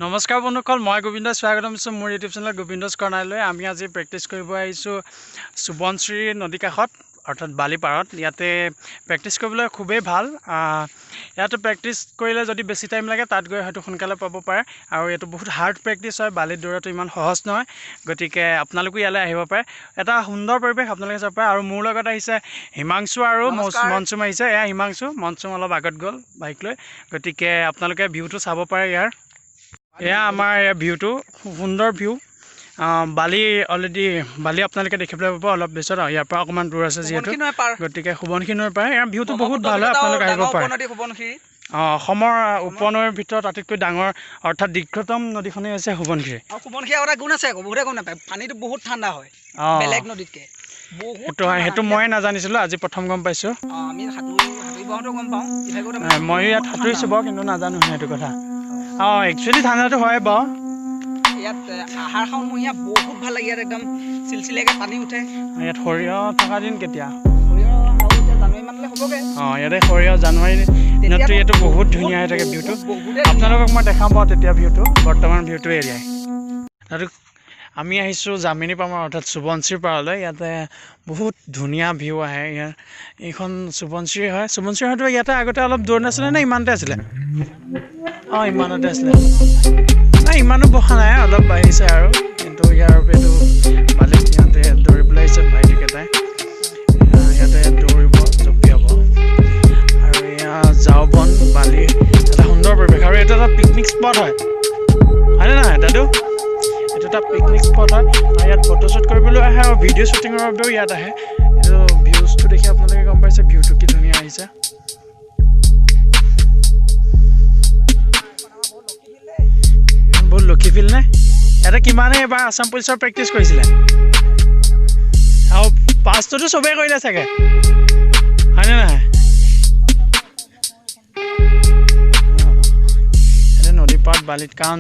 নমস্কাৰ বন্ধুসকল, মই গোবিন্দ স্বাগতম কৰিছোঁ মোৰ ইউটিউব চেনেল গোবিন্দজ কৰ্ণাৰলৈ। আমি আজি প্ৰেক্টিছ কৰিব আহিছোঁ সুবনশ্ৰী নদী কাষত, অৰ্থাৎ বালিপাৰত। ইয়াতে প্ৰেক্টিছ কৰিবলৈ খুবেই ভাল। ইয়াতে প্ৰেক্টিছ কৰিলে যদি বেছি টাইম লাগে তাত গৈ হয়তো সোনকালে পাব পাৰে, আৰু এইটো বহুত হাৰ্ড প্ৰেক্টিছ হয়। বালিত দৌৰাটো ইমান সহজ নহয়, গতিকে আপোনালোকো ইয়ালৈ আহিব পাৰে। এটা সুন্দৰ পৰিৱেশ আপোনালোকে চাব পাৰে। আৰু মোৰ লগত আহিছে হিমাংশু আৰু মনচুম আহিছে। এয়া হিমাংশু, মনচুম অলপ আগত গ'ল বাইক লৈ, গতিকে আপোনালোকে ভিউটো চাব পাৰে ইয়াৰ। এয়া আমাৰ ভিউটো সুন্দৰ ভিউ। বালি অলৰেডি বালি আপোনালোকে দেখিবলৈ পাব অলপ পিছত। ইয়াৰ পৰা অকণমান দূৰ আছে যিহেতু, গতিকে সোৱণশিৰি নৈৰ পৰা ইয়াৰ ভিউটো বহুত ভাল হয়, আপোনালোকে আহিব পাৰে। অসমৰ উপনৈৰ ভিতৰত আটাইতকৈ ডাঙৰ অৰ্থাৎ দীৰ্ঘতম নদীখনেই হৈছে সোৱণশিৰি। সোৱণশিৰি এটা গুণ আছে, বহুতে গম নাপায়, পানীটো বহুত ঠাণ্ডা হয় বেলেগ নদীতকৈ। সেইটো মই নাজানিছিলোঁ, আজি প্ৰথম গম পাইছোঁ। ময়ো ইয়াত সাঁতুৰিছোঁ বাৰু, কিন্তু নাজানো সেইটো কথা। একচুৱেলি ঠাণ্ডাটো হয় বাৰু। ইয়াত আহাৰ শাওণমহীয়া বহুত ভাল লাগে, ইয়াত একদম চিলচিলীয়াকৈ পানী উঠে। ইয়াত সৰিয়হ থকা দিন কেতিয়া? জানুৱাৰী মানলৈ হ'বগৈ। ইয়াতে সৰিয়হ জানুৱাৰী দিনততো ইয়াতো বহুত ধুনীয়া হৈ থাকে ভিউটো। আপোনালোকক মই দেখাম বাৰু তেতিয়া ভিউটো। বৰ্তমান ভিউটো এৰিয়াই আৰু আমি আহিছোঁ জামিনী পামৰ অৰ্থাৎ সুবনশ্ৰীৰ পাৰলৈ। ইয়াতে বহুত ধুনীয়া ভিউ আহে। ইয়াৰ এইখন সুবনশ্ৰী হয়। সুবনশ্ৰী হয়তো ইয়াতে আগতে অলপ দূৰ নাছিলে নে ইমানতে আছিলে? ইমানতে আছিলে। নাই ইমানো বহা নাই, অলপ বাঢ়িছে আৰু। কিন্তু ইয়াৰ এইটো বালিত ইয়াতে দৌৰিবলৈ আহিছে ভাইটিকেইটাই। ইয়াতে দৌৰিব, জঁপিয়াব। আৰু এয়া ঝাওবন বালি, এটা সুন্দৰ পৰিৱেশ। আৰু এইটো এটা পিকনিক স্পট হয়নে নহয় দাদু? এইটো এটা পিকনিক স্পট হয়, আৰু ইয়াত ফটোশ্বুট কৰিবলৈ আহে আৰু ভিডিঅ' শ্বুটিঙৰ বাবেও ইয়াত আহে। এইটো ভিউজটো দেখি আপোনালোকে গম পাইছে ভিউটো কি ধুনীয়া আহিছে। বহুত লক্ষী ফিল্ড নে? ইয়াতে কিমানে এবাৰ আছাম পুলিচৰ প্ৰেক্টিছ কৰিছিলে, আৰু পাছটোতো চবেই কৰিলে চাগে, হয়নে নহয়? ইয়াতে নদী পাৰত বালিত, কাৰণ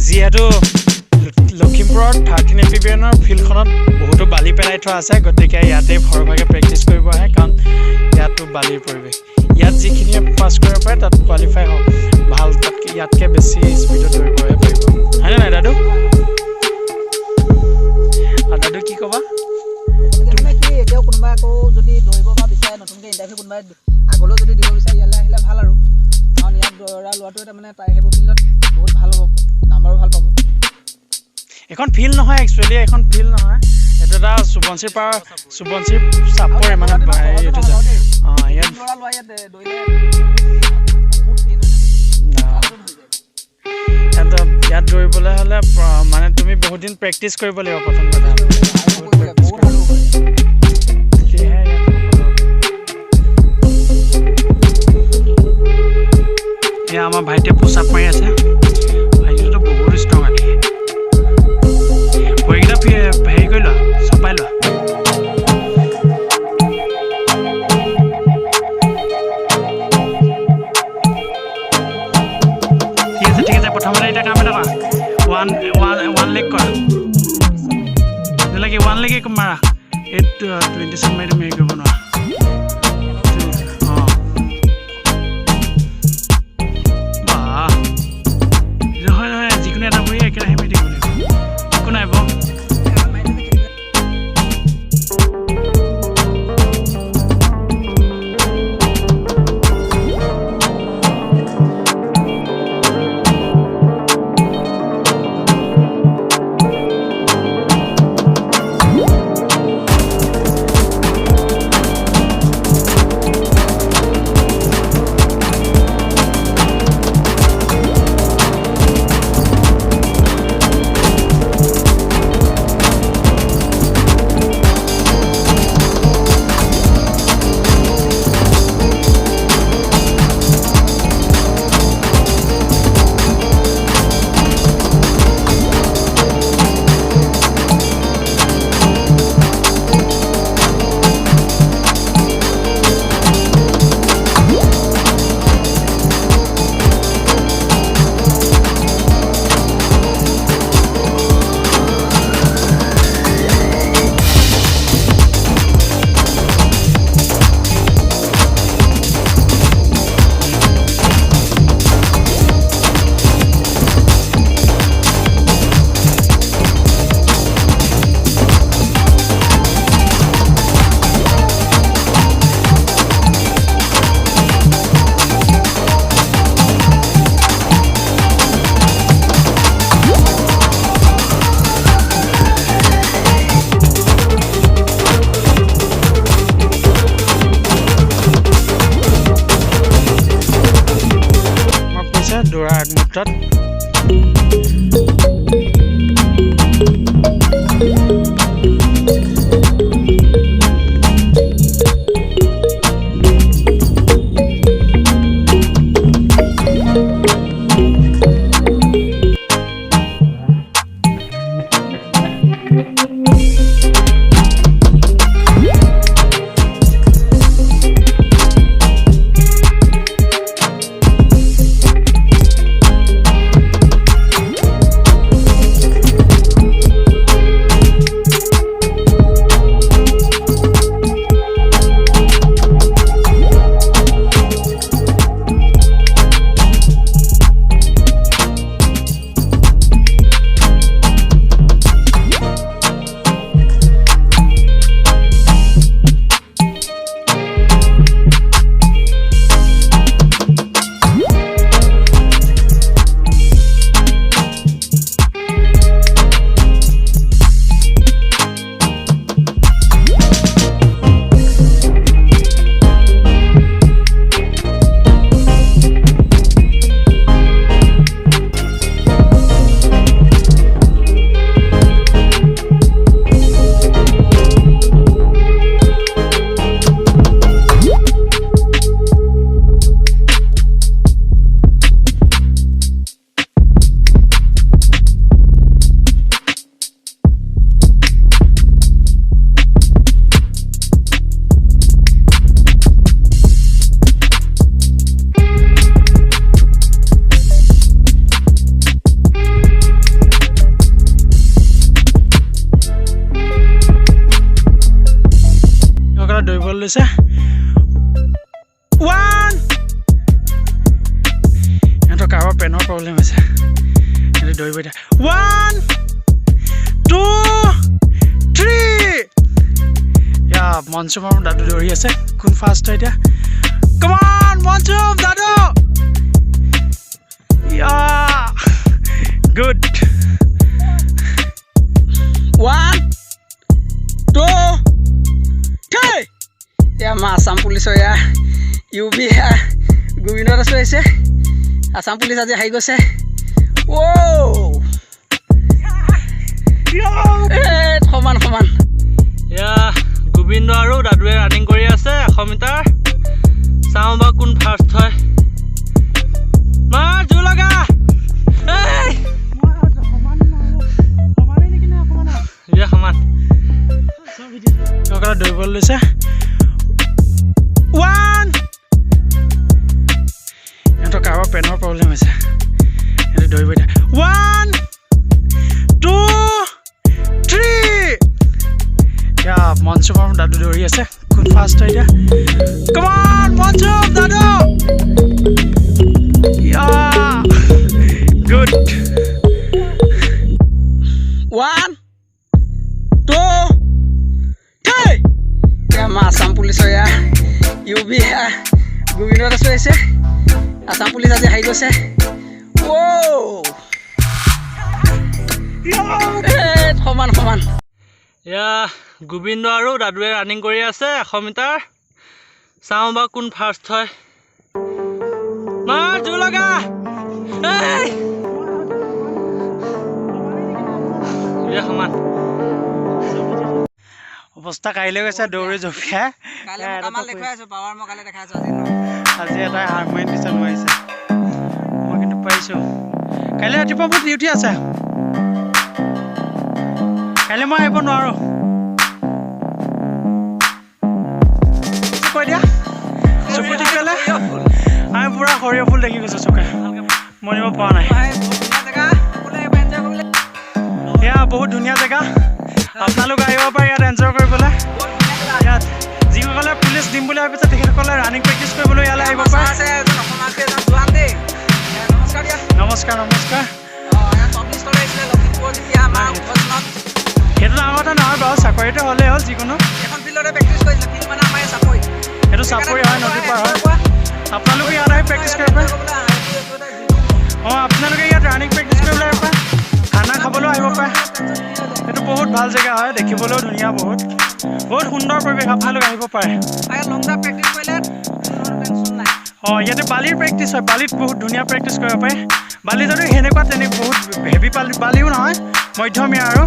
যিহেতু লখিমপুৰত 13 এম্পিবিএনৰ ফিল্ডখনত বহুতো বালি পেলাই থোৱা আছে, গতিকে ইয়াতে সৰহভাগে প্ৰেক্টিছ কৰিব আহে, কাৰণ ইয়াতো বালিৰ পৰিৱেশ। ইয়াত যিখিনিয়ে পাছ কৰিব পাৰে তাত কোৱালিফাই হওক ভাল, তাতকৈ ইয়াতকৈ বেছি স্পীডত দৌৰিবহে পাৰিব, হয়নে নাই দাদু? দাদু কি ক'বা? মানে কি, এতিয়াও কোনোবাই আকৌ যদি দৌৰিব বা বিচাৰে, নতুনকৈ ইণ্টাৰভিউ কোনোবাই আগলৈও যদি দিব বিচাৰে, ইয়ালৈ আহিলে ভাল আৰু। কাৰণ ইয়াত দৌৰা লোৱাটো এটা মানে তাই সেইবোৰ ফিল্ডত বহুত ভাল হ'ব, নাম্বাৰো ভাল পাব। এখন ফিল্ড নহয়, একচুৱেলি এখন ফিল্ড নহয়, এইটো এটা সুবনশ্ৰী পাৰ, সুবনশ্ৰী চাপৰে মানে এইটো ইয়াত দৌৰিবলৈ হ'লে মানে তুমি বহুত দিন প্ৰেক্টিছ কৰিব লাগিব প্ৰথম কথা। এয়া আমাৰ ভাইটিয়ে পোচাপ মাৰি আছে। ভাইটিটো বহুত ষ্ট্ৰং আছে। ভৰিকেইটা হেৰি কৰি লোৱা, চপাই লোৱা। ঠিক আছে, প্ৰথমতে এতিয়া কাম এটা কৰা, ওৱান লেগ কৰা, কি ওৱান লেগে মাৰা। 27 মাৰি তুমি হেৰি কৰিব নোৱাৰা। নহয়, যিকোনো এটা ভৰি একেৰাহে মাৰি থাকিব লাগিব, একো নাই বাৰু। লৈছে 1 এটো কাৰোবাৰ পেনৰ প্ৰব্লেম হৈছে এটো দৌৰিব দিয়া 1 2 3 ইয়া মনসুমৰ দাদু দৌৰি আছে কোন ফাষ্ট হয় এতিয়া কাম অন মনসুম দাদু ইয়া গুড 1 2 3 या मा आसाम पुलिस या यूबी या गोविंद दास হৈছে आसाम पुलिस আজি হাই গৈছে ও সমান সমান ইয়া গোবিন্দ আৰু দাদুৱে ৰানিং কৰি আছে 100 মিটাৰ চাওঁ বা কোন ফাৰ্ষ্ট হয় মা জো লগা এই ইয়া সমান সকলো দৌৰিব লৈছে 1 এটো কাৰোবাৰ পেনৰ প্ৰব্লেম হৈছে এটো দৌৰিব দিয়া 1 2 3 ইয়া মনসুমৰ দাদু দৌৰি আছে কোন ফাষ্ট হয় এতিয়া কাম অন মনসুম দাদু ইয়া গুড 1 2 3 या मा आसाम पुलिस या यूबी या गोविंद दास হৈছে आसाम पुलिस আজি হাই গৈছে ও সমান সমান ইয়া গোবিন্দ আৰু দাদুৱে ৰানিং কৰি আছে 100 মিটাৰ চাওঁ বা কোন ফাৰ্ষ্ট হয় মা জো লগা এই ইয়া সমান অৱস্থা কাইলৈ গৈছে দৌৰি জপিয়াই কালে কামাল দেখাই আছো পাৱাৰ মই কালে দেখাই আছো আজি আজি এটা হাৰমনিয়াম দিছে নোৱাৰিছে মই কিন্তু পাইছোঁ কাইলৈ ৰাতিপুৱা মোৰ ডিউটি আছে কাইলৈ মই আহিব নোৱাৰোঁ কৈ দিয়া চকু টিপিলে আমি পূৰা সৰিয়হ ফুল দেখি গৈছোঁ চকুৱে মৰিব পৰা নাই এয়া বহুত ধুনীয়া জেগা আপোনালোক আহিব পাৰে ইয়াত এনজয় কৰিবলৈ ইয়াত যিসকলে পুলিচ দিম বুলি ভাবিছে তেখেতসকলে ৰানিং প্ৰেক্টিছ কৰিবলৈ ইয়ালৈ আহিব পাৰে নমস্কাৰ নমস্কাৰ সেইটো ডাঙৰ কথা নহয় বাৰু চাকৰিটো হ'লেই হ'ল যিকোনো সেইটো চাপৰি হয় নদীৰ পাৰ হয় আপোনালোকে ইয়াত আহি প্ৰেক্টিছ কৰিব পাৰে অঁ আপোনালোকে ইয়াত ৰানিং প্ৰেক্টিছ কৰিবলৈ আহিব পাৰে খানা খাবলৈও আহিব পাৰে এইটো বহুত ভাল জেগা হয় দেখিবলৈও ধুনীয়া বহুত সুন্দৰ পৰিৱেশ আপোনালোক আহিব পাৰে অঁ ইয়াতে বালিৰ প্ৰেক্টিছ হয় বালিত বহুত ধুনীয়া প্ৰেক্টিছ কৰিব পাৰে বালি যদি সেনেকুৱা বহুত হেভি বালিও নহয় মধ্যমীয়া আৰু